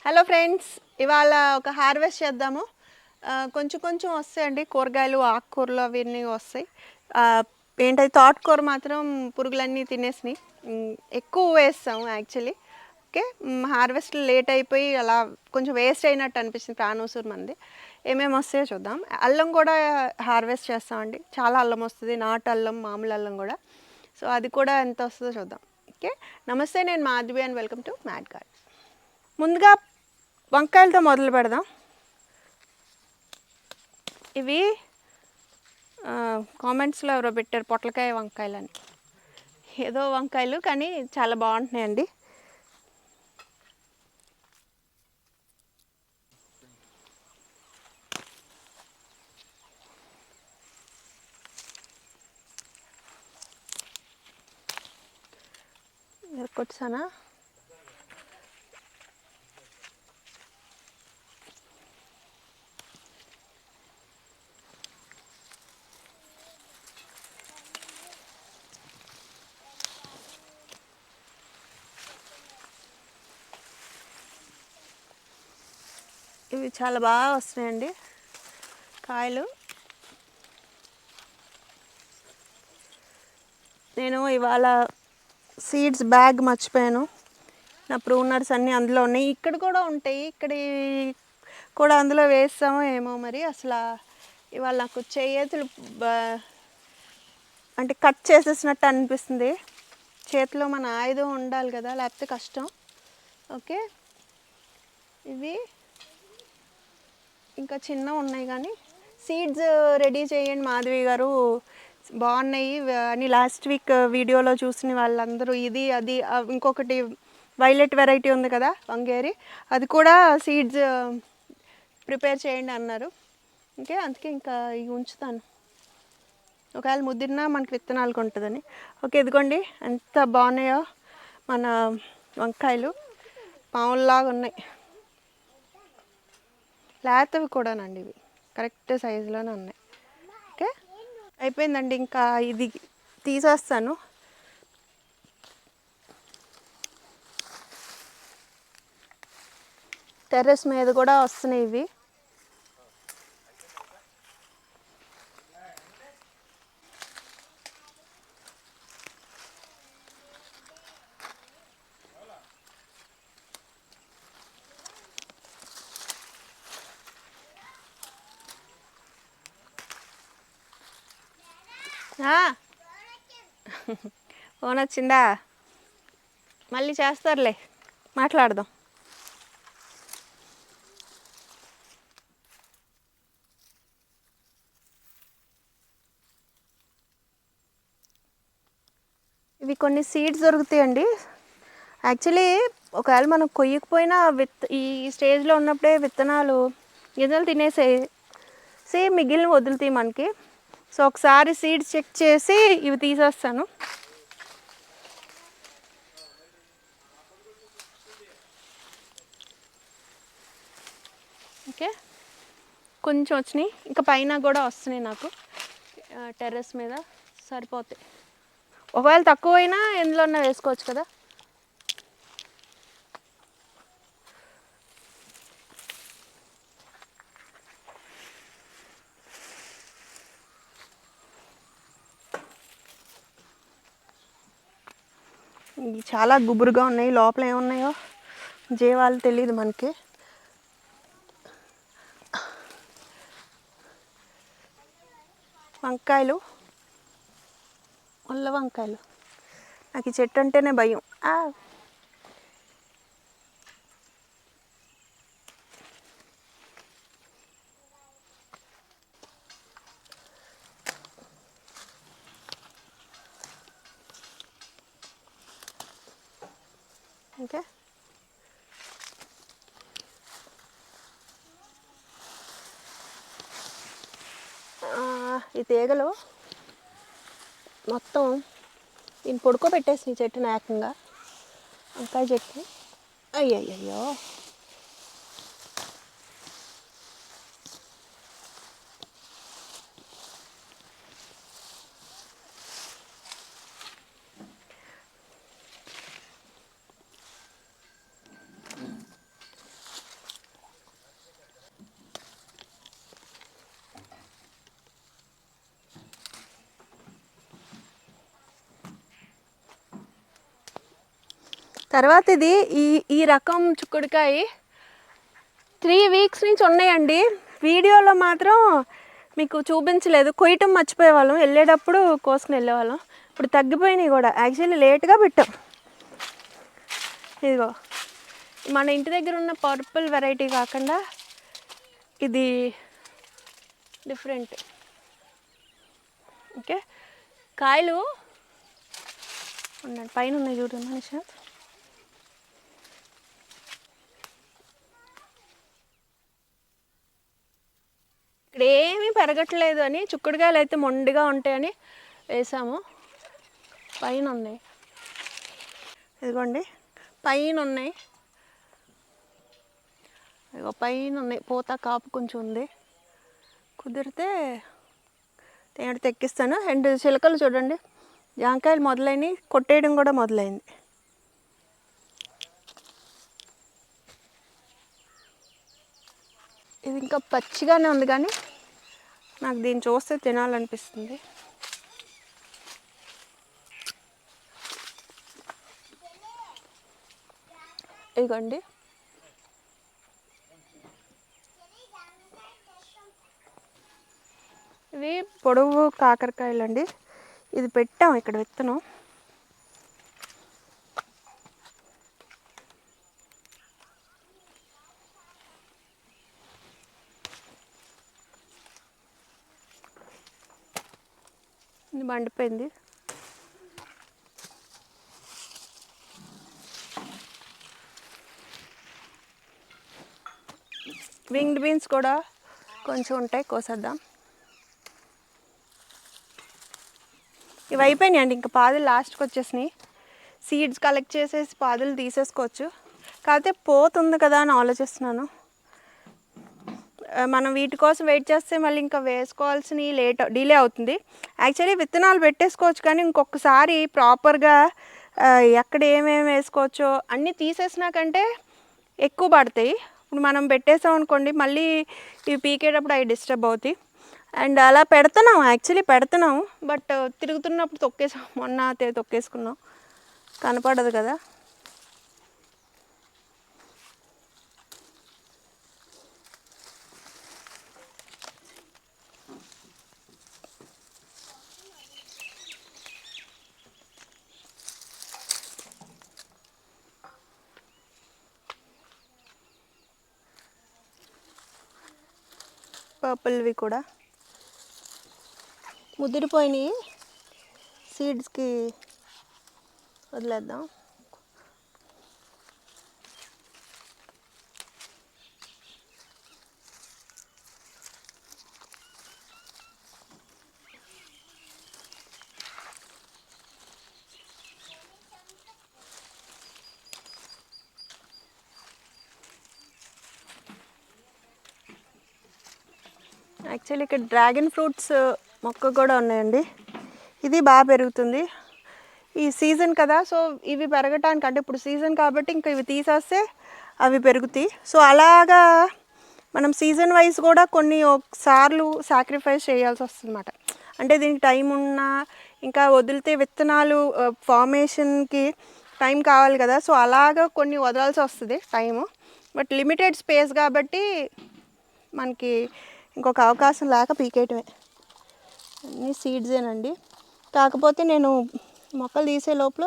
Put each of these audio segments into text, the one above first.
Hello friends, ఇవాళ ఒక harvest చేద్దాము. కొంచెం కొంచెం వస్తాయండి కూరగాయలు, ఆకుకూరలు అవన్నీ వస్తాయి. ఏంటది తోటకూర మాత్రం పురుగులన్నీ తినేసినాయి. ఎక్కువ వేస్తాము యాక్చువల్లీ. ఓకే, హార్వెస్ట్ లేట్ అయిపోయి అలా కొంచెం వేస్ట్ అయినట్టు అనిపిస్తుంది. ప్రాణూసూరు మంది ఏమేమి వస్తాయో చూద్దాం. అల్లం కూడా హార్వెస్ట్ చేస్తామండి. చాలా అల్లం వస్తుంది, నాటు అల్లం, మామూలు అల్లం కూడా. సో అది కూడా ఎంత వస్తుందో చూద్దాం. ఓకే, నమస్తే, నేను Madhavi and welcome to mad garden. ముందుగా వంకాయలతో మొదలు పెడదాం. ఇవి కామెంట్స్లో ఎవరో పెట్టారు పొట్లకాయ వంకాయలు అని. ఏదో వంకాయలు కానీ చాలా బాగుంటున్నాయండి. కొట్టానా? ఇవి చాలా బాగా వస్తున్నాయండి కాయలు. నేను ఇవాళ సీడ్స్ బ్యాగ్ మర్చిపోయాను. నా ప్రూనర్స్ అన్నీ అందులో ఉన్నాయి. ఇక్కడ కూడా ఉంటాయి, ఇక్కడ కూడా అందులో వేస్తామో ఏమో మరి. అసలు ఇవాళ నాకు చేతులు అంటే కట్ చేసేసినట్టు అనిపిస్తుంది. చేతిలో మన ఆయుధం ఉండాలి కదా, లేకపోతే కష్టం. ఓకే, ఇవి ఇంకా చిన్న ఉన్నాయి కానీ సీడ్స్ రెడీ చేయండి మాధవి గారు, బాగున్నాయి అని లాస్ట్ వీక్ వీడియోలో చూసిన వాళ్ళందరూ ఇది అది ఇంకొకటి వైలెట్ వెరైటీ ఉంది కదా వంగేరి, అది కూడా సీడ్స్ ప్రిపేర్ చేయండి అన్నారు. ఓకే, అందుకే ఇంకా ఇవి ఉంచుతాను, ఒకవేళ ముదిరినా మనకి విత్తనాలకు ఉంటుందని. ఓకే, ఇదిగోండి ఎంత బాగున్నాయో మన వంకాయలు, పాముల్లాగా ఉన్నాయి. లేతవి కూడానండి, ఇవి కరెక్ట్ సైజులోనే ఉన్నాయి. ఓకే, అయిపోయిందండి. ఇంకా ఇది తీసేస్తాను. టెర్రస్ మీద కూడా వస్తున్నాయి ఇవి. ఫోన్ వచ్చిందా? మళ్ళీ చేస్తారులే, మాట్లాడదాం. ఇవి కొన్ని సీడ్స్ దొరుకుతాయండి యాక్చువల్లీ. ఒకవేళ మనం కొయ్యకపోయినా ఈ స్టేజ్లో ఉన్నప్పుడే విత్తనాలు గింజలు తినేసేసి మిగిలిన వదులుతాయి మనకి. సో ఒకసారి సీడ్స్ చెక్ చేసి ఇవి తీసేస్తాను. ఓకే, కొంచెం వచ్చినాయి, ఇంకా పైన కూడా వస్తున్నాయి నాకు టెర్రస్ మీద, సరిపోతాయి. ఒకవేళ తక్కువైనా ఎందులోన్నా వేసుకోవచ్చు కదా. చాలా గుబురుగా ఉన్నాయి, లోపల ఏమున్నాయో జీవాలు తెలియదు మనకి. వంకాయలు, ముళ్ళ వంకాయలు, నాకు ఈ చెట్టు అంటేనే భయం. ఓకే, ఈ తీగలు మొత్తం దీన్ని పడుకోబెట్టేసి ఈ చెట్టుని ఏకంగా, వంకాయ చెట్టు. అయ్యయ్యో, తర్వాత ఇది ఈ రకం చిక్కుడుకాయ 3 వీక్స్ నుంచి ఉన్నాయండి. వీడియోలో మాత్రం మీకు చూపించలేదు, కొయ్యటం మర్చిపోయేవాళ్ళం, వెళ్ళేటప్పుడు కోసుకుని వెళ్ళేవాళ్ళం. ఇప్పుడు తగ్గిపోయినాయి కూడా, యాక్చువల్లీ లేట్గా పెట్టాం. ఇదిగో మన ఇంటి దగ్గర ఉన్న పర్పుల్ వెరైటీ కాకుండా ఇది డిఫరెంట్. ఓకే, కాయలు ఉండండి, పైన ఉన్నాయి చూడండి నిషాద్. ఇక్కడ ఏమీ పెరగట్లేదు అని చిక్కుడుకాయలు అయితే మొండిగా ఉంటాయని వేసాము. పైన ఉన్నాయి, ఇదిగోండి పైన ఉన్నాయి, ఇదిగో పైన ఉన్నాయి. పూత కాపు కొంచెం ఉంది, కుదిరితే తేడా తెక్కిస్తాను. అండ్ చిలకలు చూడండి, జాంకాయలు మొదలైనవి, కొట్టేయడం కూడా మొదలైంది. ఇది ఇంకా పచ్చిగానే ఉంది కానీ నాకు దీన్ని చూస్తే తినాలనిపిస్తుంది. ఇదిగోండి, ఇవి పొడవు కాకరకాయలు అండి. ఇది పెట్టాం ఇక్కడ విత్తనం. ఇది మండిపోయింది. వింగ్డ్ బీన్స్ కూడా కొంచెం ఉంటాయి, కోసేద్దాం. ఇవి అయిపోయినాయండి, ఇంకా పాదులు లాస్ట్కి వచ్చేసినాయి. సీడ్స్ కలెక్ట్ చేసేసి పాదులు తీసేసుకోవచ్చు. కాకపోతే పోతుంది కదా అని ఆలోచిస్తున్నాను. మనం వీటి కోసం వెయిట్ చేస్తే మళ్ళీ ఇంకా వేసుకోవాల్సిన డిలే అవుతుంది. యాక్చువల్లీ విత్తనాలు పెట్టేసుకోవచ్చు, కానీ ఇంకొకసారి ప్రాపర్గా ఎక్కడ ఏమేమి వేసుకోవచ్చో అన్నీ తీసేసినాకంటే ఎక్కువ పడతాయి. ఇప్పుడు మనం పెట్టేసాం అనుకోండి, మళ్ళీ ఇవి పీకేటప్పుడు అవి డిస్టర్బ్ అవుతాయి. అండ్ అలా పెడుతున్నాం, యాక్చువల్లీ పెడుతున్నాం, బట్ తిరుగుతున్నప్పుడు తొక్కేసాం. మొన్న తొక్కేసుకున్నాం, కనపడదు కదా. పర్పుల్వి కూడా ముదిరిపోయినాయి, సీడ్స్కి వదిలేద్దాం. యాక్చువల్లీ ఇక్కడ డ్రాగన్ ఫ్రూట్స్ మొక్క కూడా ఉన్నాయండి. ఇది బాగా పెరుగుతుంది, ఈ సీజన్ కదా. సో ఇవి పెరగటానికి, అంటే ఇప్పుడు సీజన్ కాబట్టి ఇంకా ఇవి తీసేస్తే అవి పెరుగుతాయి. సో అలాగా మనం సీజన్ వైజ్ కూడా కొన్ని ఒకసార్లు సాక్రిఫైస్ చేయాల్సి వస్తుంది అన్నమాట. అంటే దీనికి టైం ఉన్నా, ఇంకా వదిలితే విత్తనాలు ఫార్మేషన్కి టైం కావాలి కదా. సో అలాగా కొన్ని వదలాల్సి వస్తుంది టైము. బట్ లిమిటెడ్ స్పేస్ కాబట్టి మనకి ఇంకొక అవకాశం లేక పీకేయటమే. అన్నీ సీడ్సేనండి, కాకపోతే నేను మొక్కలు తీసే లోపల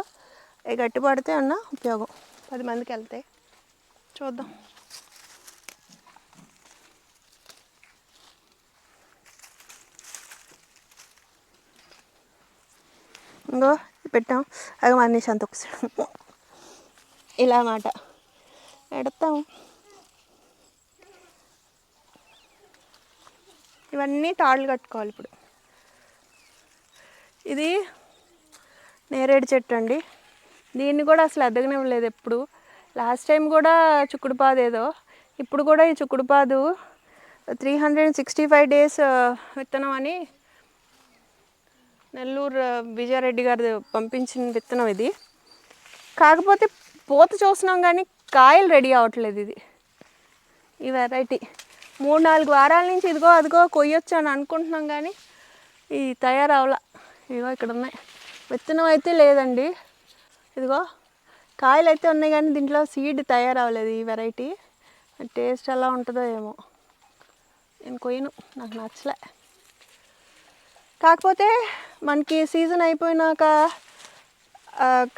అవి గట్టిపడితే అన్న ఉపయోగం, 10 మందికి వెళ్తాయి. చూద్దాం. ఇంకో పెట్టాం, అది మనిషి అంత ఒకసారి ఇలా మాట పెడతాం. ఇవన్నీ తాళ్ళు కట్టుకోవాలి. ఇప్పుడు ఇది నేరేడు చెట్టు అండి, దీన్ని కూడా అసలు ఎదగనివ్వలేదు ఎప్పుడు. లాస్ట్ టైం కూడా చిక్కుడుపాదు ఏదో, ఇప్పుడు కూడా ఈ చిక్కుడుపాదు 365 days విత్తనం అని నెల్లూరు విజయారెడ్డి గారు పంపించిన విత్తనం ఇది. కాకపోతే పూత చూస్తున్నాం కానీ కాయలు రెడీ అవ్వట్లేదు. ఇది ఈ వెరైటీ 3-4 వారాల నుంచి ఇదిగో అదిగో కొయ్యొచ్చు అని అనుకుంటున్నాం కానీ ఈ తయారవలా. ఇదిగో ఇక్కడ ఉన్నాయి, విత్తనం అయితే లేదండి. ఇదిగో కాయలు అయితే ఉన్నాయి కానీ దీంట్లో సీడ్ తయారవ్వలేదు ఈ వెరైటీ. టేస్ట్ ఎలా ఉంటుందో ఏమో. నేను కొయ్యను, నాకు నచ్చలే. కాకపోతే మనకి సీజన్ అయిపోయినాక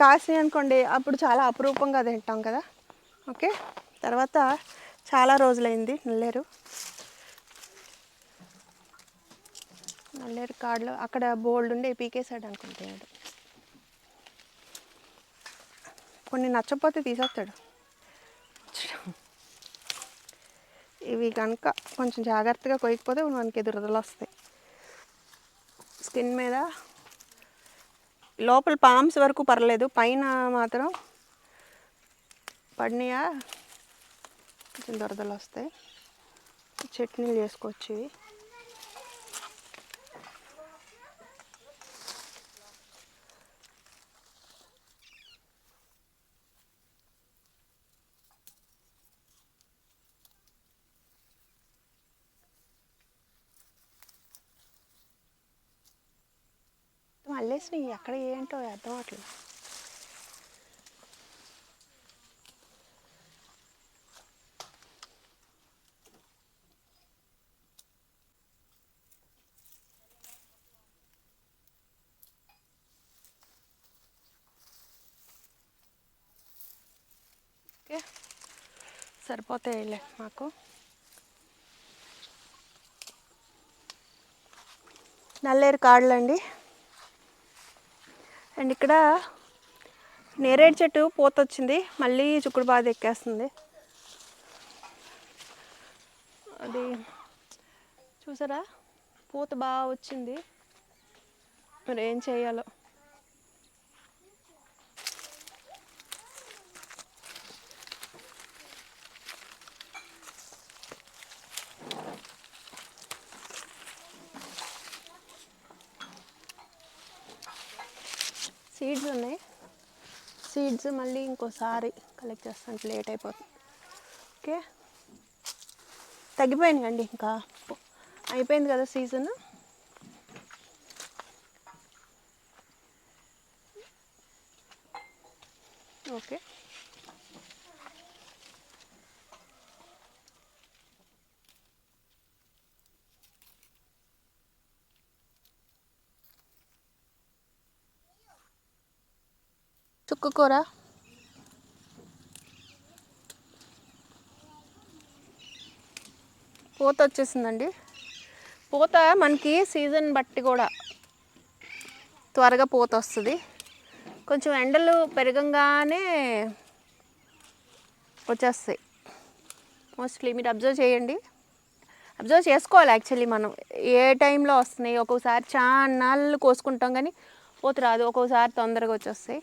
కాసినాయి అనుకోండి, అప్పుడు చాలా అపురూపంగా తింటాం కదా. ఓకే, తర్వాత చాలా రోజులైంది నల్లేరు కాడలో అక్కడ బోల్డ్ ఉండే పీకేసాడు అనుకుంటున్నాడు. కొన్ని నచ్చకపోతే తీసేస్తాడు. ఇవి కనుక కొంచెం జాగ్రత్తగా కొయ్యకపోతే మనకి దురదలు వస్తాయి స్కిన్ మీద. లోపల పామ్స్ వరకు పర్లేదు, పైన మాత్రం పడినాయా కొంచెం దురదలు వస్తాయి. చట్నీలు చేసుకోవచ్చు ఇవి. మళ్ళేసినాయి ఎక్కడ ఏంటో అర్థం అవట్లేదు. ఓకే, సరిపోతాయిలే మాకు. నల్లేరు కాడలండి. అండ్ ఇక్కడ నేరేడు చెట్టు పూత వచ్చింది, మళ్ళీ చుక్కుడు బాధ ఎక్కేస్తుంది. అది చూసారా, పూత బాగా వచ్చింది, మరి ఏం చేయాలో. సీడ్స్ ఉన్నాయి, సీడ్స్ మళ్ళీ ఇంకోసారి కలెక్ట్ చేస్తాను, లేట్ అయిపోతుంది. ఓకే, తగ్గిపోయినాయండి, ఇంకా అయిపోయింది కదా సీజన్. ఓకే, చుక్కకూర పూత వచ్చేసిందండి. పూత మనకి సీజన్ బట్టి కూడా త్వరగా పూత వస్తుంది. కొంచెం ఎండలు పెరగంగానే వచ్చేస్తాయి మోస్ట్లీ. మీరు అబ్జర్వ్ చేయండి, అబ్జర్వ్ చేసుకోవాలి యాక్చువల్లీ మనం ఏ టైంలో వస్తున్నాయి. ఒక్కోసారి చాన్నాళ్ళు కోసుకుంటాం కానీ పూత రాదు, ఒక్కోసారి తొందరగా వచ్చేస్తాయి.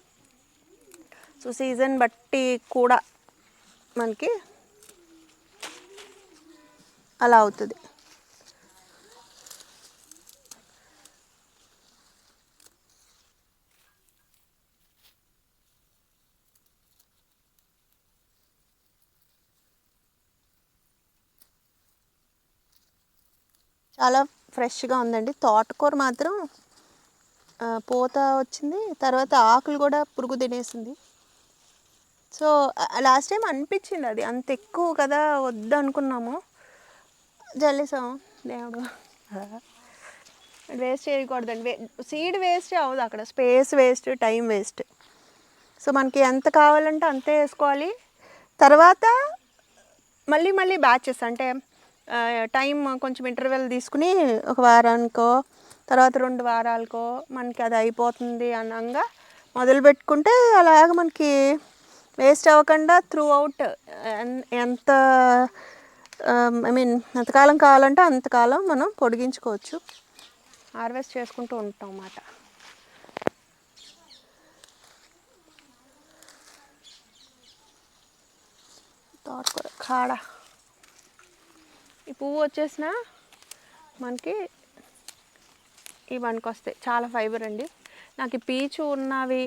సో సీజన్ బట్టి కూడా మనకి అలా అవుతుంది. చాలా ఫ్రెష్గా ఉందండి. తోటకూర మాత్రం పూత వచ్చింది, తర్వాత ఆకులు కూడా పురుగు తినేసింది. సో లాస్ట్ టైం అనిపించింది అది అంత ఎక్కువ కదా, వద్దు అనుకున్నాము, జల్లేసాం. దేవుడు వేస్ట్ చేయకూడదండి. సీడ్ వేస్ట్ అవ్వదు, అక్కడ space waste, time waste. So మనకి ఎంత కావాలంటే అంతే వేసుకోవాలి. తర్వాత మళ్ళీ మళ్ళీ బ్యాచెస్ అంటే టైం కొంచెం ఇంటర్వెల్ తీసుకుని ఒక వారానికో తర్వాత 2 వారాలకో మనకి అది అయిపోతుంది అనంగా మొదలు పెట్టుకుంటే అలాగ మనకి వేస్ట్ అవ్వకుండా త్రూ అవుట్ ఎంత ఐ మీన్ ఎంతకాలం కావాలంటే అంతకాలం మనం పొడిగించుకోవచ్చు, హార్వెస్ట్ చేసుకుంటూ ఉంటాం అన్నమాట. తోటకూర కాడ ఈ పువ్వు వచ్చేసిన మనకి ఈ వస్తాయి, చాలా ఫైబర్ అండి. నాకు ఈ పీచు ఉన్నవి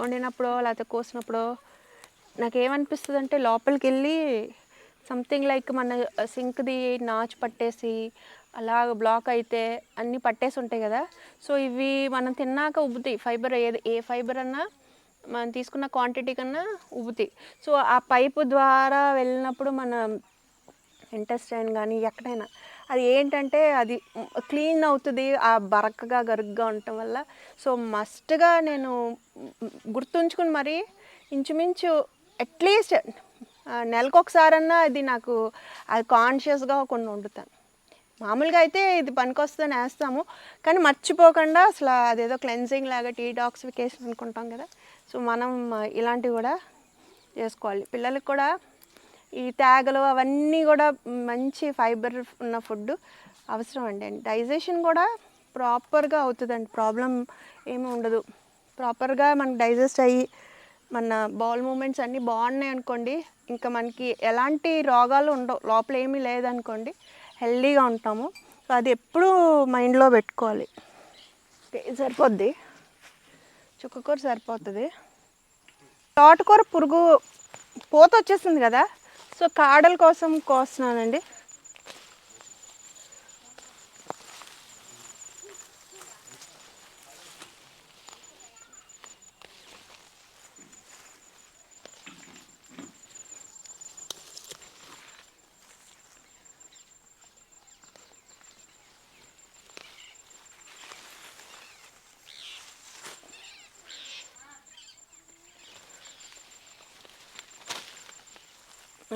వండినప్పుడు లేకపోతే కోసినప్పుడు నాకేమనిపిస్తుంది అంటే లోపలికి వెళ్ళి సంథింగ్ లైక్ మన సింక్ది నాచు పట్టేసి అలాగ బ్లాక్ అయితే అన్నీ పట్టేసి ఉంటాయి కదా. సో ఇవి మనం తిన్నాక ఉబ్బుతాయి. ఫైబర్ ఏ ఫైబర్ అన్నా మనం తీసుకున్న క్వాంటిటీ కన్నా ఉబ్బుతాయి. సో ఆ పైపు ద్వారా వెళ్ళినప్పుడు మన ఇంటెస్టైన్ కానీ ఎక్కడైనా అది ఏంటంటే అది క్లీన్ అవుతుంది ఆ బరకగా గరుగ్గా ఉండటం వల్ల. సో మస్ట్గా నేను గుర్తుంచుకుని మరి ఇంచుమించు అట్లీస్ట్ నెలకు ఒకసారన్నా అది నాకు అది కాన్షియస్గా కొన్ని వండుతాను. మామూలుగా అయితే ఇది పనికొస్తుందని వేస్తాము, కానీ మర్చిపోకుండా అసలు అదేదో క్లెన్జింగ్ లాగా డీటాక్సిఫికేషన్ అనుకుంటాం కదా. సో మనం ఇలాంటివి కూడా చేసుకోవాలి. పిల్లలకి కూడా ఈ తేగలు అవన్నీ కూడా మంచి ఫైబర్ ఉన్న ఫుడ్ అవసరం అండి. డైజెషన్ కూడా ప్రాపర్గా అవుతుందండి, ప్రాబ్లం ఏమీ ఉండదు. ప్రాపర్గా మనకు డైజెస్ట్ అయ్యి మన బౌల్ మూమెంట్స్ అన్నీ బాగున్నాయి అనుకోండి, ఇంకా మనకి ఎలాంటి రోగాలు ఉండవు. లోపల ఏమీ లేదనుకోండి, హెల్దీగా ఉంటాము. సో అది ఎప్పుడూ మైండ్లో పెట్టుకోవాలి. సరిపోద్ది, చుక్కకూర సరిపోతుంది. తోటకూర పురుగు పూత వచ్చేస్తుంది కదా, సో కాడల కోసం కోస్తున్నానండి.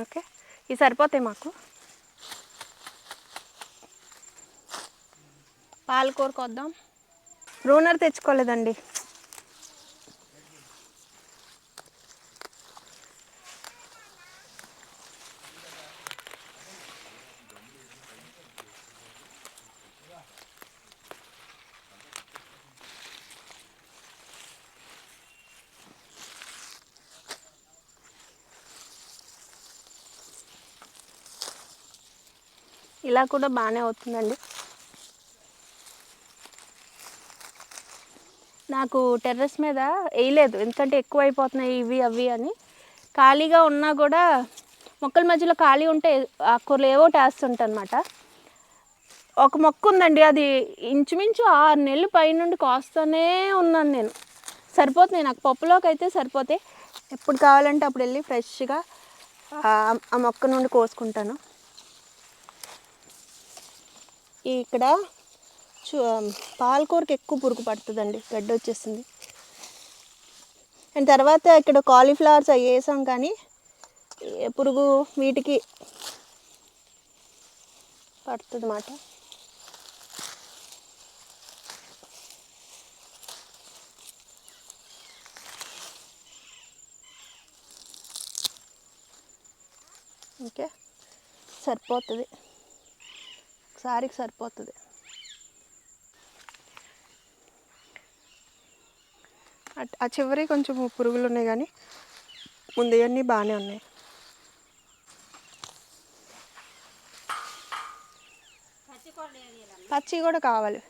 ఓకే, ఇవి సరిపోతాయి మాకు. పాలకూర కొద్దాం. రూనర్ తెచ్చుకోలేదండి. ఇలా కూడా బాగానే అవుతుందండి. నాకు టెర్రస్ మీద వేయలేదు, ఎందుకంటే ఎక్కువ అయిపోతున్నాయి ఇవి అవి అని. ఖాళీగా ఉన్నా కూడా మొక్కల మధ్యలో ఖాళీ ఉంటే ఆకుకూరలు ఏవో వేస్తుంటా అనమాట. ఒక మొక్క ఉందండి, అది ఇంచుమించు 6 నెలలు పైనుండి కాస్తూనే ఉన్నాను నేను. సరిపోతున్నాయి నాకు, పప్పులోకి అయితే సరిపోతాయి. ఎప్పుడు కావాలంటే అప్పుడు వెళ్ళి ఫ్రెష్గా ఆ మొక్క నుండి కోసుకుంటాను. ఇక్కడ పాలకూరకి ఎక్కువ పురుగు పడుతుందండి, గడ్డి వచ్చేస్తుంది. అండ్ తర్వాత ఇక్కడ కాలీఫ్లవర్స్ అవి వేసాం, కానీ పురుగు వీటికి పడుతుంది అన్నమాట. ఓకే, సరిపోతుంది, ఒకసారికి సరిపోతుంది. ఆ చివరి కొంచెం పురుగులు ఉన్నాయి, కానీ ముందన్నీ బాగానే ఉన్నాయి. పచ్చి కూడా కావాలి,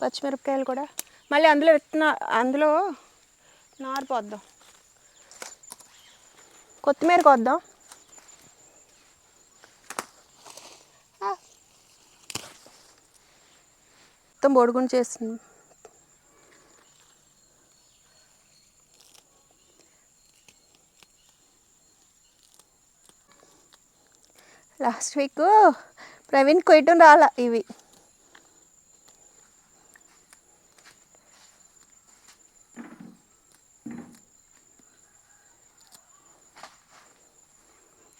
పచ్చిమిరపకాయలు కూడా. మళ్ళీ అందులో నారు పోద్దాం, కొత్తిమీర కొద్దాం. మొత్తం బొడుగుని చేస్తుంది. లాస్ట్ వీక్ ప్రవీణ్ కొయ్యటం రాలా ఇవి.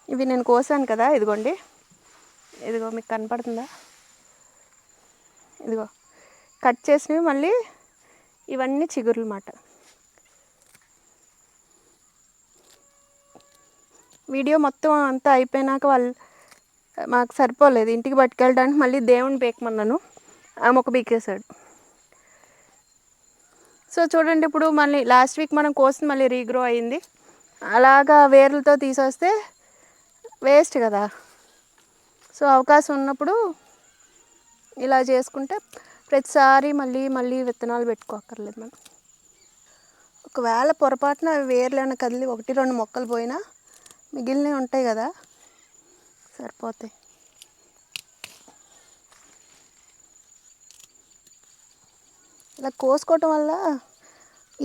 ఇవి నేను కోసాను కదా, ఇదిగోండి, ఇదిగో మీకు కనపడుతుందా, ఇదిగో కట్ చేసినవి. మళ్ళీ ఇవన్నీ చిగురులు అన్నమాట. వీడియో మొత్తం అంతా అయిపోయినాక మాకు సరిపోలేదు, ఇంటికి పట్టుకెళ్ళడానికి మళ్ళీ దేవుని పీకమన్నాను, ఆ మొక్క పీకేశాడు. సో చూడండి, ఇప్పుడు మళ్ళీ లాస్ట్ వీక్ మనం కోసి మళ్ళీ రీగ్రో అయింది. అలాగా వేర్లతో తీసేస్తే వేస్ట్ కదా. సో అవకాశం ఉన్నప్పుడు ఇలా చేసుకుంటే ప్రతిసారి మళ్ళీ మళ్ళీ విత్తనాలు పెట్టుకోక్కర్లేదు మనం. ఒకవేళ పొరపాటున వేర్లు ఏమైనా కదిలి 1-2 మొక్కలు పోయినా మిగిలినవి ఉంటాయి కదా, సరిపోతాయి. ఇలా కోసుకోవటం వల్ల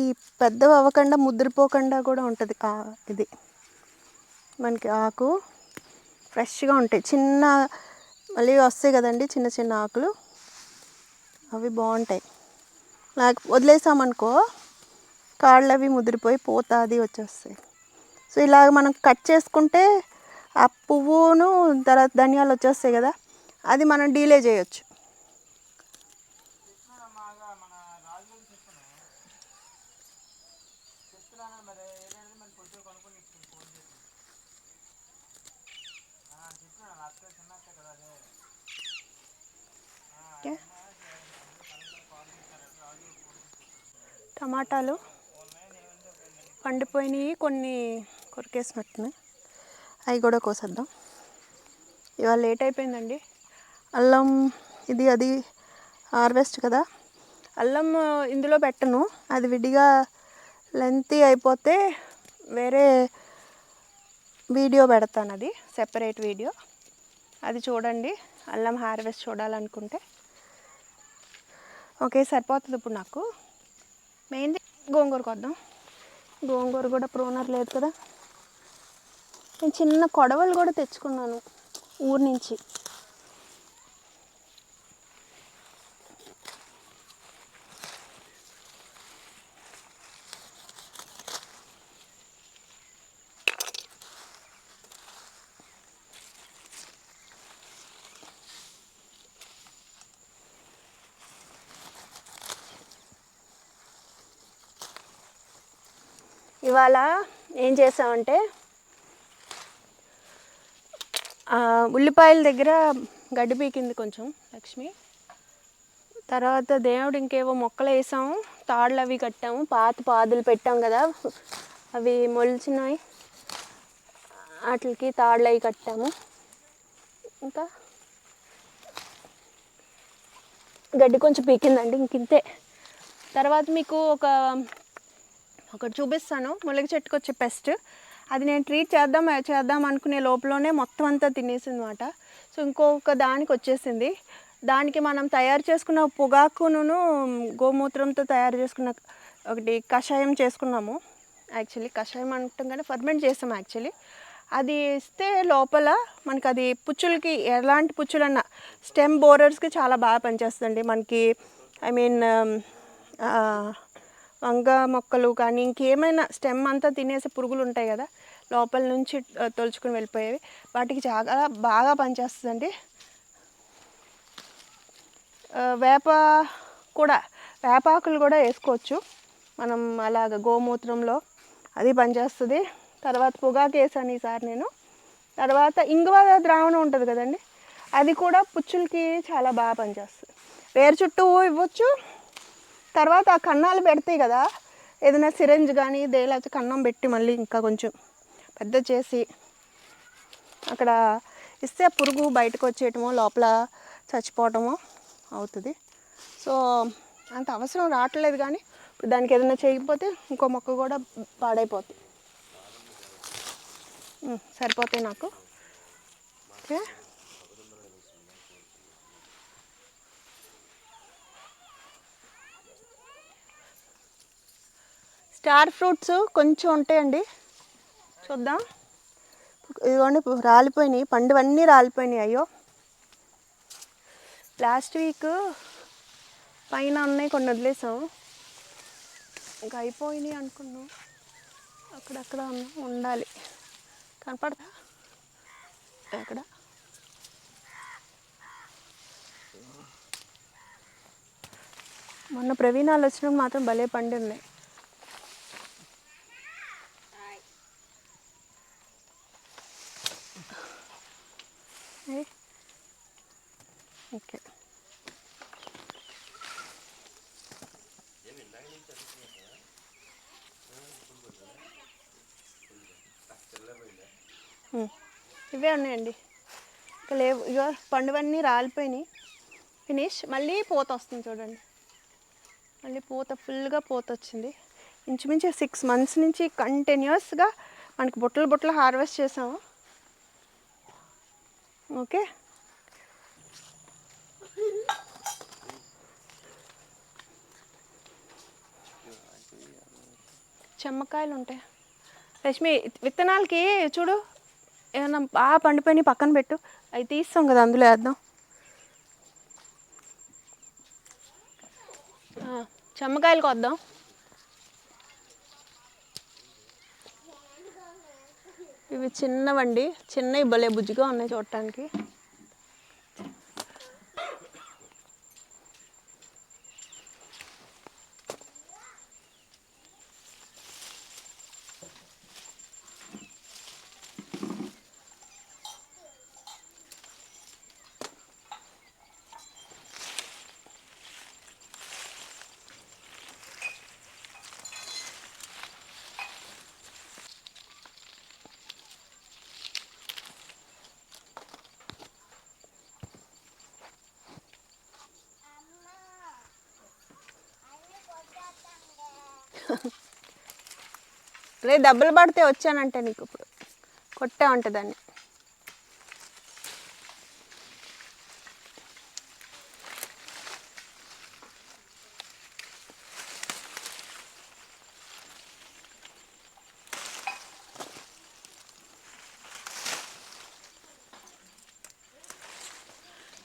ఈ పెద్దవి అవ్వకుండా ముద్రపోకుండా కూడా ఉంటుంది ఇది మనకి ఆకు ఫ్రెష్గా ఉంటాయి. చిన్న మళ్ళీ వస్తాయి కదండి చిన్న చిన్న ఆకులు, అవి బాగుంటాయి. వదిలేసామనుకో కాళ్ళు అవి ముదిరిపోయి పూత అది వచ్చేస్తాయి. సో ఇలాగ మనం కట్ చేసుకుంటే ఆ పువ్వును తర్వాత ధనియాలు వచ్చేస్తాయి కదా, అది మనం డీలే చేయొచ్చు. టమాటాలు పండిపోయినాయి, కొన్ని కొరికేసినట్టున్నాయి, అవి కూడా కోసేద్దాం. ఇవాళ లేట్ అయిపోయిందండి. అల్లం ఇది అది హార్వెస్ట్ కదా, అల్లం ఇందులో పెట్టను, అది విడిగా లెంతీ అయిపోతే వేరే వీడియో పెడతాను, అది సెపరేట్ వీడియో, అది చూడండి. అల్లం హార్వెస్ట్ చూడాలనుకుంటే ఓకే, సరిపోతుంది. ఇప్పుడు నాకు మెయిన్ది గోంగూరకు వద్దాం. గోంగూర కూడా ప్రోనర్ లేదు కదా. నేను చిన్న కొడవలు కూడా తెచ్చుకున్నాను ఊరు నుంచి. ఇవాళ ఏం చేసామంటే ఉల్లిపాయల దగ్గర గడ్డి పీకింది కొంచెం లక్ష్మి. తర్వాత దేవుడు ఇంకేవో మొక్కలు వేసాము, తాళ్ళు అవి కట్టాము, పాదులు పెట్టాం కదా, అవి మొలిచినాయి, వాటికి తాళ్ళు అవి కట్టాము. ఇంకా గడ్డి కొంచెం పీకిందండి, ఇంకింతే. తర్వాత మీకు ఒకటి చూపిస్తాను, మునగ చెట్టుకు వచ్చే పెస్ట్. అది నేను ట్రీట్ చేద్దాం అనుకునే లోపలనే మొత్తం అంతా తినేసింది అనమాట. సో ఇంకొక దానికి వచ్చేసింది. దానికి మనం తయారు చేసుకున్న పొగాకును గోమూత్రంతో తయారు చేసుకున్న ఒకటి కషాయం చేసుకున్నాము. యాక్చువల్లీ కషాయం అంటాం కానీ ఫర్మెంట్ చేస్తాం యాక్చువల్లీ. అది ఇస్తే లోపల మనకి అది పుచ్చులకి, ఎలాంటి పుచ్చులన్నా స్టెమ్ బోరర్స్కి చాలా బాగా పనిచేస్తుంది మనకి. ఐ మీన్ వంగ మొక్కలు కానీ ఇంకేమైనా స్టెమ్ అంతా తినేసే పురుగులు ఉంటాయి కదా, లోపల నుంచి తొలుచుకుని వెళ్ళిపోయేవి, వాటికి చాలా బాగా పనిచేస్తుందండి. వేపాకులు కూడా వేసుకోవచ్చు మనం అలాగ గోమూత్రంలో, అది పనిచేస్తుంది. తర్వాత పొగాకు వేసాను ఈసారి నేను. తర్వాత ఇంగువ ద్రావణం ఉంటుంది కదండి, అది కూడా పుచ్చులకి చాలా బాగా పనిచేస్తుంది. వేరు చుట్టూ ఇవ్వచ్చు. తర్వాత ఆ కన్నాలు పెడతాయి కదా, ఏదైనా సిరంజ్ కానీ లేకపోతే కన్నం పెట్టి మళ్ళీ ఇంకా కొంచెం పెద్ద చేసి అక్కడ ఇస్తే పురుగు బయటకు వచ్చేయటమో లోపల చచ్చిపోవటమో అవుతుంది. సో అంత అవసరం రావట్లేదు, కానీ ఇప్పుడు దానికి ఏదైనా చేయకపోతే ఇంకో మొక్క కూడా పాడైపోతుంది. సరిపోతాయి నాకు. ఓకే, స్టార్ ఫ్రూట్స్ కొంచెం ఉంటాయండి, చూద్దాం. ఇదిగోండి రాలిపోయినాయి, పండువన్నీ రాలిపోయినాయి. అయ్యో, లాస్ట్ వీక్ పైన ఉన్నాయి, కొన్ని వదిలేసాం, ఇంకా అయిపోయినాయి అనుకున్నాం. అక్కడక్కడ ఉండాలి, కనపడతా ఎక్కడ. మొన్న ప్రవీణాలు వచ్చినప్పుడు మాత్రం భలే పండి ఉన్నాయి. ఓకే, ఇవే ఉన్నాయండి, ఇంకా లేవు. ఇక పండువన్నీ రాలిపోయినాయి, ఫినిష్. మళ్ళీ పూత వస్తుంది చూడండి, మళ్ళీ పూత ఫుల్గా పూత వచ్చింది. ఇంచుమించు 6 months నుంచి కంటిన్యూస్గా మనకి బుట్టలు హార్వెస్ట్ చేసాము. ఓకే, చెమ్మకాయలు ఉంటాయి రష్మి. విత్తనాలకి చూడు ఏమన్నా బాగా పండిపోయి పక్కన పెట్టు, అవి తీస్తాం కదా అందులో వేద్దాం. చెమ్మకాయలకు వద్దాం. ఇవి చిన్నవండి, చిన్నవి భలే బుజ్జిగా ఉన్నాయి చూడటానికి. రే దెబ్బలు పడితే వచ్చానంటే నీకు ఇప్పుడు కొట్టా ఉంటుంది దాన్ని.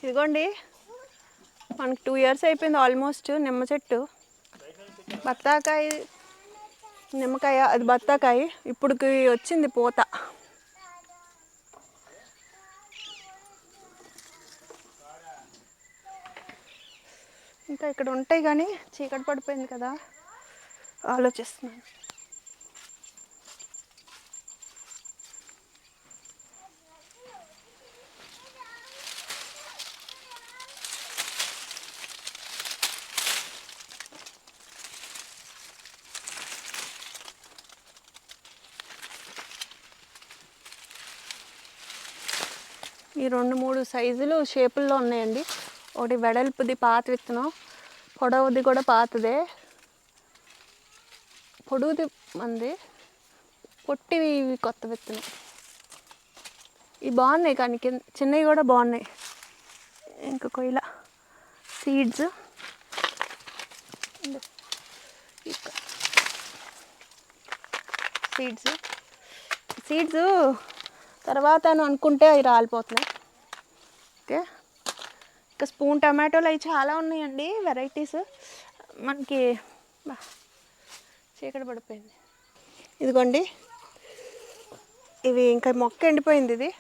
ఇదిగోండి మనకి 2 years అయిపోయింది ఆల్మోస్ట్. నిమ్మ చెట్టు, బత్తాకాయ, నిమ్మకాయ, అది బత్తాకాయ. ఇప్పుడుకి వచ్చింది పూత. ఇంకా ఇక్కడ ఉంటాయి కానీ చీకటి పడిపోయింది కదా, ఆలోచిస్తున్నాను. ఈ 2-3 సైజులు షేపుల్లో ఉన్నాయండి. ఒకటి వెడల్పుది పాత విత్తనం, పొడవుది కూడా పాతదే. పొడుగుది మంది, పొట్టివి ఇవి కొత్త విత్తనం. ఇవి బాగున్నాయి కానీ చిన్నవి కూడా బాగున్నాయి. ఇంకా కొయ్యల సీడ్స్, సీడ్స్ తర్వాత అని అనుకుంటే అవి రాలిపోతున్నాయి. ఓకే, ఇంకా స్పూన్ టమాటోలు అవి చాలా ఉన్నాయండి, వెరైటీస్. మనకి చీకటి పడిపోయింది. ఇదిగోండి, ఇవి ఇంకా మొక్క ఎండిపోయింది. ఇది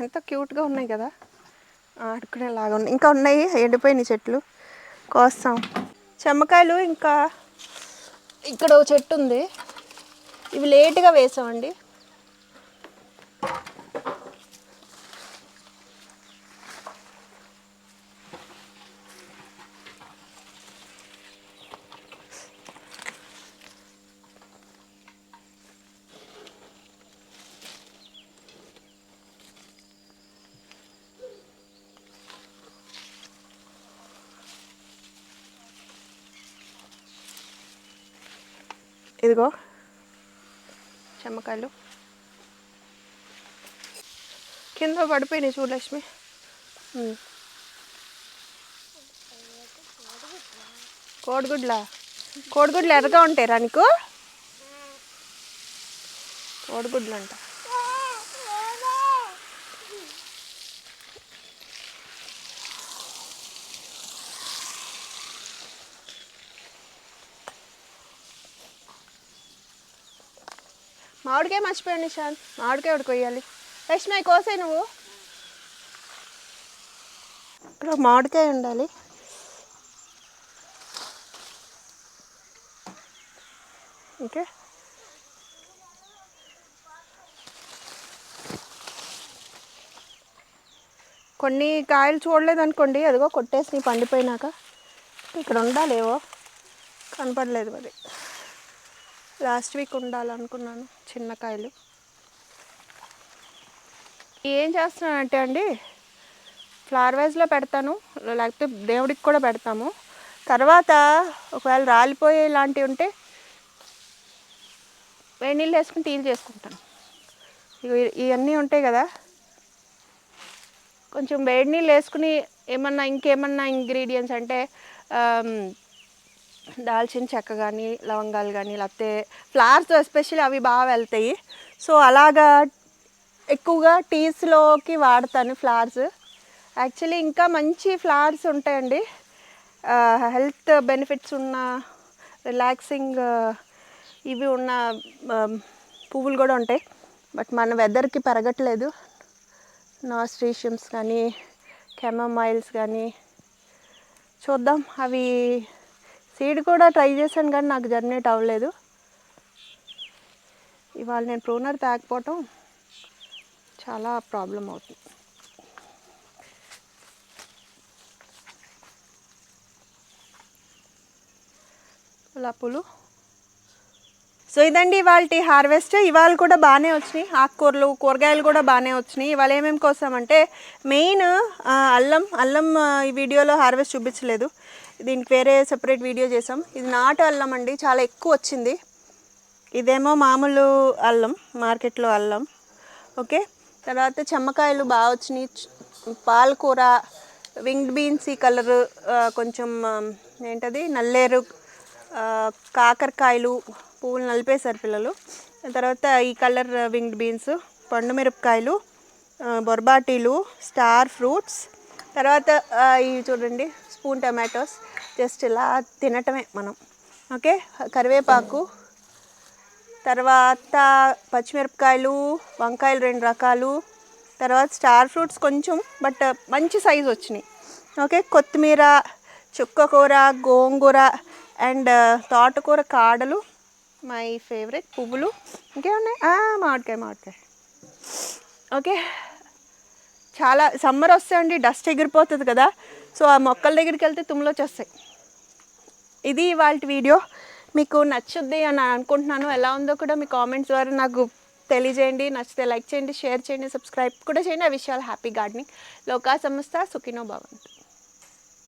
ఎంత క్యూట్గా ఉన్నాయి కదా, ఆడుకునేలాగా ఉన్నాయి. ఇంకా ఉన్నాయి ఎండిపోయినాయి చెట్లు, కోస్తాం. చెమ్మకాయలు ఇంకా ఇక్కడ ఒక చెట్టు ఉంది, ఇవి లేటుగా వేసామండి. ఇదిగో చెమ్మకాయలు కింద పడిపోయినాయి చూడు లక్ష్మి. కోడిగుడ్లు ఎర్రగా ఉంటాయి రా నీకు? కోడిగుడ్లు అంట. మామిడికాయ మర్చిపోయాను నిశాంత్, మామిడికాయ ఒకటి కొయ్యాలి. లక్ష్మి కోసాయి నువ్వు. ఇక్కడ మామిడికాయ ఉండాలి. ఓకే, కొన్ని కాయలు చూడలేదు అనుకోండి, అదిగో కొట్టేసి పండిపోయినాక. ఇక్కడ ఉండాలేవో కనపడలేదు మరి. లాస్ట్ వీక్ ఉండాలనుకున్నాను చిన్న కాయలు. ఏం చేస్తున్నానంటే అండి, ఫ్లవర్ వైజ్లో పెడతాను, లేకపోతే దేవుడికి కూడా పెడతాము. తర్వాత ఒకవేళ రాలిపోయే ఇలాంటివి ఉంటే వేడి నీళ్ళు వేసుకుని టీలు చేసుకుంటాను. ఇవన్నీ ఉంటాయి కదా, కొంచెం వేడి నీళ్ళు వేసుకుని ఇంకేమన్నా ఇంగ్రీడియంట్స్ అంటే దాల్చిన చెక్క కానీ, లవంగాలు కానీ, లేకపోతే ఫ్లవర్స్ ఎస్పెషల్లీ అవి బాగా వెళ్తాయి. సో అలాగా ఎక్కువగా టీస్లోకి వాడతాను ఫ్లవర్స్. యాక్చువల్లీ ఇంకా మంచి ఫ్లవర్స్ ఉంటాయండి, హెల్త్ బెనిఫిట్స్ ఉన్న, రిలాక్సింగ్ ఇవి ఉన్న పువ్వులు కూడా ఉంటాయి. బట్ మన వెదర్కి పెరగట్లేదు. నాస్ట్రేషియమ్స్ కానీ, కెమమైల్స్ కానీ చూద్దాం. అవి సీడ్ కూడా ట్రై చేశాను కానీ నాకు జర్నేట్ అవ్వలేదు. ఇవాళ నేను ప్రూనర్ తాకపోవటం చాలా ప్రాబ్లం అవుతుంది. పూలు. సో ఇదండి ఇవాళ హార్వెస్ట్. ఇవాళ కూడా బాగానే వచ్చినాయి, ఆకుకూరలు కూరగాయలు కూడా బాగానే వచ్చినాయి. ఇవాళ ఏమేమి కోసామంటే మెయిన్ అల్లం ఈ వీడియోలో హార్వెస్ట్ చూపించలేదు, దీనికి వేరే సెపరేట్ వీడియో చేసాం. ఇది నాటు అల్లం అండి, చాలా ఎక్కువ వచ్చింది. ఇదేమో మామూలు అల్లం, మార్కెట్లో అల్లం. ఓకే, తర్వాత చెమ్మకాయలు బాగా వచ్చినాయి, పాలకూర, వింగ్డ్ బీన్స్ ఈ కలరు, కొంచెం ఏంటది నల్లేరు, కాకరకాయలు, పువ్వులు నలిపేశారు పిల్లలు. తర్వాత ఈ కలర్ వింగ్డ్ బీన్స్, పండు మిరపకాయలు, బొర్బాటీలు, స్టార్ ఫ్రూట్స్, తర్వాత ఇవి చూడండి స్పూన్ టమాటోస్, జస్ట్ ఇలా తినటమే మనం. ఓకే, కరివేపాకు, తర్వాత పచ్చిమిరపకాయలు, వంకాయలు 2 రకాలు, తర్వాత స్టార్ ఫ్రూట్స్ కొంచెం బట్ మంచి సైజు వచ్చినాయి. ఓకే, కొత్తిమీర, చుక్కకూర, గోంగూర అండ్ తోటకూర కాడలు, మై ఫేవరెట్ పువ్వులు. ఇంకేమున్నాయి, మామిడికాయ. ఓకే, చాలా సమ్మర్ వస్తాయండి, డస్ట్ ఎగిరిపోతుంది కదా, సో ఆ మొక్కల దగ్గరికి వెళ్తే తుమ్ములు వచ్చేస్తాయి. ఇది ఇవాళ వీడియో, మీకు నచ్చుద్ది అని అనుకుంటున్నాను. ఎలా ఉందో కూడా మీ కామెంట్స్ ద్వారా నాకు తెలియజేయండి. నచ్చితే లైక్ చేయండి, షేర్ చేయండి, సబ్స్క్రైబ్ కూడా చేయండి. ఆ విషయాలు హ్యాపీ గార్డెనింగ్. లోకా సమస్త సుఖినో భవంతు.